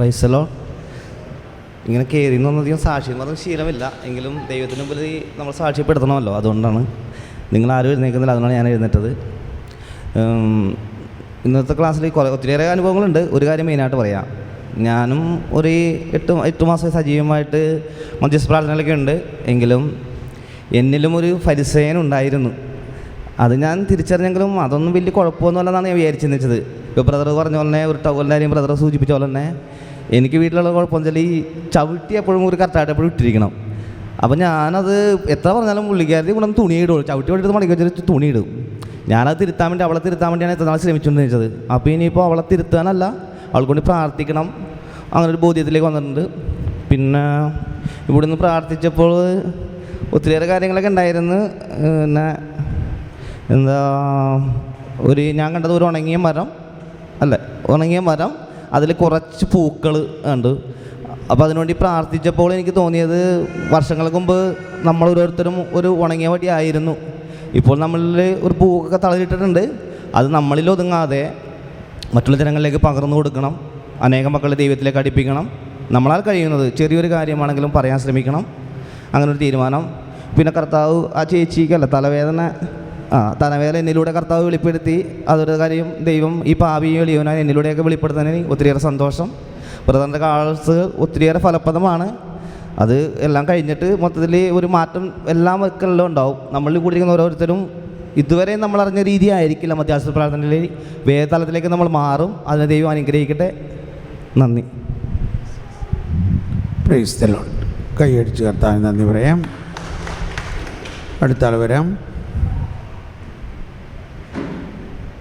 പ്രൈസലോ. ഇങ്ങനെ കയറി നിന്നധികം സാക്ഷ്യം പറഞ്ഞ ശീലമില്ല, എങ്കിലും ദൈവത്തിന് മുമ്പിൽ നമ്മൾ സാക്ഷ്യപ്പെടുത്തണമല്ലോ, അതുകൊണ്ടാണ്. നിങ്ങളാരും എഴുന്നേൽക്കുന്നില്ല, അതുകൊണ്ടാണ് ഞാൻ എഴുന്നേറ്റത്. ഇന്നത്തെ ക്ലാസ്സിൽ ഒത്തിരിയേറെ അനുഭവങ്ങളുണ്ട്. ഒരു കാര്യം മെയിനായിട്ട് പറയാം, ഞാനും ഒരു 8 മാസം സജീവമായിട്ട് മധ്യസ്ഥ പ്രാർത്ഥനകളൊക്കെ ഉണ്ട്. എങ്കിലും എന്നിലും ഒരു ഫരിസേയനുണ്ടായിരുന്നു. അത് ഞാൻ തിരിച്ചറിഞ്ഞെങ്കിലും അതൊന്നും വലിയ കുഴപ്പമൊന്നുമല്ലെന്നാണ് ഞാൻ വിചാരിച്ചെന്ന് വെച്ചത്. ഇപ്പോൾ ബ്രദർ പറഞ്ഞ പോലെ, ഒരു ടവലിൻ്റെ കാര്യം ബ്രദർ സൂചിപ്പിച്ച പോലെ തന്നെ, എനിക്ക് വീട്ടിലുള്ള കുഴപ്പമെന്ന് വെച്ചാൽ ഈ ചവിട്ടി എപ്പോഴും ഒരു കറക്റ്റായിട്ട് എപ്പോഴും ഇട്ടിരിക്കണം. അപ്പം ഞാനത് എത്ര പറഞ്ഞാലും പുള്ളിക്കാരത്തി കൊണ്ടൊന്ന് തുണിയിടുള്ളൂ, ചവിട്ടി എടുത്ത് മണിക്ക് വെച്ചിട്ട് തുണിയിടും. ഞാനത് തിരുത്താൻ വേണ്ടി, അവളെ തിരുത്താൻ വേണ്ടിയാണ് എത്ര നാൾ ശ്രമിച്ചുകൊണ്ട് വെച്ചത്. അപ്പോൾ ഇനിയിപ്പോൾ അവളെ തിരുത്താനല്ല, അവൾക്ക് വേണ്ടി പ്രാർത്ഥിക്കണം, അങ്ങനെ ഒരു ബോധ്യത്തിലേക്ക് വന്നിട്ടുണ്ട്. പിന്നെ ഇവിടെ നിന്ന് പ്രാർത്ഥിച്ചപ്പോൾ ഒത്തിരിയേറെ കാര്യങ്ങളൊക്കെ ഉണ്ടായിരുന്നു. പിന്നെ ഞാൻ കണ്ടത് ഒരു ഉണങ്ങിയ മരം, അതിൽ കുറച്ച് പൂക്കൾ ഉണ്ട്. അപ്പോൾ അതിനുവേണ്ടി പ്രാർത്ഥിച്ചപ്പോൾ എനിക്ക് തോന്നിയത്, വർഷങ്ങൾക്ക് മുമ്പ് നമ്മൾ ഓരോരുത്തരും ഒരു ഉണങ്ങിയ വടിയായിരുന്നു. ഇപ്പോൾ നമ്മളിൽ ഒരു പൂവൊക്കെ തളരിട്ടിട്ടുണ്ട്. അത് നമ്മളിൽ ഒതുങ്ങാതെ മറ്റുള്ള ജനങ്ങളിലേക്ക് പകർന്നു കൊടുക്കണം, അനേകം മക്കളെ ദൈവത്തിലേക്ക് അടുപ്പിക്കണം. നമ്മളാൽ കഴിയുന്നത് ചെറിയൊരു കാര്യമാണെങ്കിലും പറയാൻ ശ്രമിക്കണം. അങ്ങനൊരു തീരുമാനം. പിന്നെ കർത്താവ് ആ ചേച്ചിക്കല്ല തലവേദന എന്നിലൂടെ കർത്താവ് വെളിപ്പെടുത്തി. അതൊരു കാര്യം, ദൈവം ഈ പാപിയെ എളിയവനായി എന്നിലൂടെയൊക്കെ വെളിപ്പെടുത്തുന്നതിന് ഒത്തിരിയേറെ സന്തോഷം. ബ്രദറിൻ്റെ കാഴ്ച ഒത്തിരിയേറെ ഫലപ്രദമാണ്. അത് എല്ലാം കഴിഞ്ഞിട്ട് മൊത്തത്തിൽ ഒരു മാറ്റം എല്ലാ മക്കളിലും ഉണ്ടാവും. നമ്മളിൽ കൂടിയിരിക്കുന്ന ഓരോരുത്തരും ഇതുവരെ നമ്മൾ അറിഞ്ഞ രീതി ആയിരിക്കില്ല മധ്യാസ്ഥ പ്രാർത്ഥനയിൽ, വേദതലത്തിലേക്ക് നമ്മൾ മാറും. അതിനെ ദൈവം അനുഗ്രഹിക്കട്ടെ. നന്ദി. Praise the Lord. കൈയടിച്ച് കർത്താവിന് നന്ദി പറയാം. അടുത്ത ആൾ വരാം.